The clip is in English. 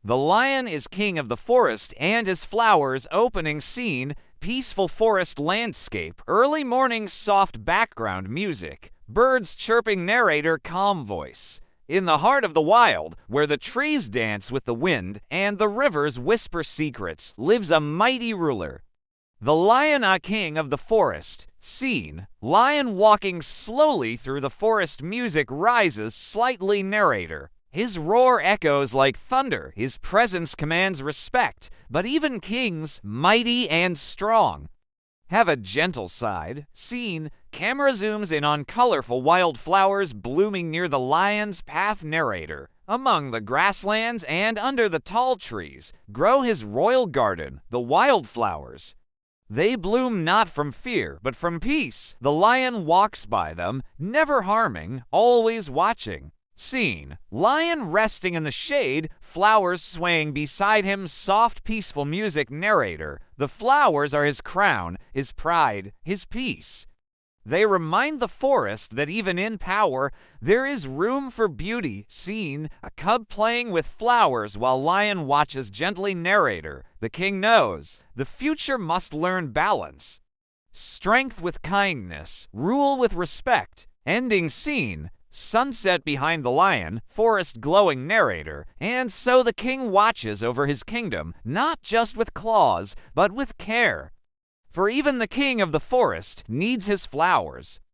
The lion is king of the forest and his flowers. Opening scene, peaceful forest landscape, early morning soft background music, birds chirping, narrator calm voice. In the heart of the wild, where the trees dance with the wind and the rivers whisper secrets, lives a mighty ruler. The lion, a king of the forest. Scene, lion walking slowly through the forest, music rises slightly, narrator. His roar echoes like thunder, his presence commands respect, but even kings, mighty and strong, have a gentle side. Scene, camera zooms in on colorful wildflowers blooming near the lion's path, narrator. Among the grasslands and under the tall trees grow his royal garden, the wildflowers. They bloom not from fear, but from peace. The lion walks by them, never harming, always watching. Scene, lion resting in the shade, flowers swaying beside him, soft, peaceful music, narrator. The flowers are his crown, his pride, his peace. They remind the forest that even in power, there is room for beauty. Scene, a cub playing with flowers while lion watches gently, narrator. The king knows the future must learn balance. Strength with kindness, rule with respect. Ending scene, sunset behind the lion, forest glowing, narrator. And so the king watches over his kingdom, not just with claws, but with care. For even the king of the forest needs his flowers.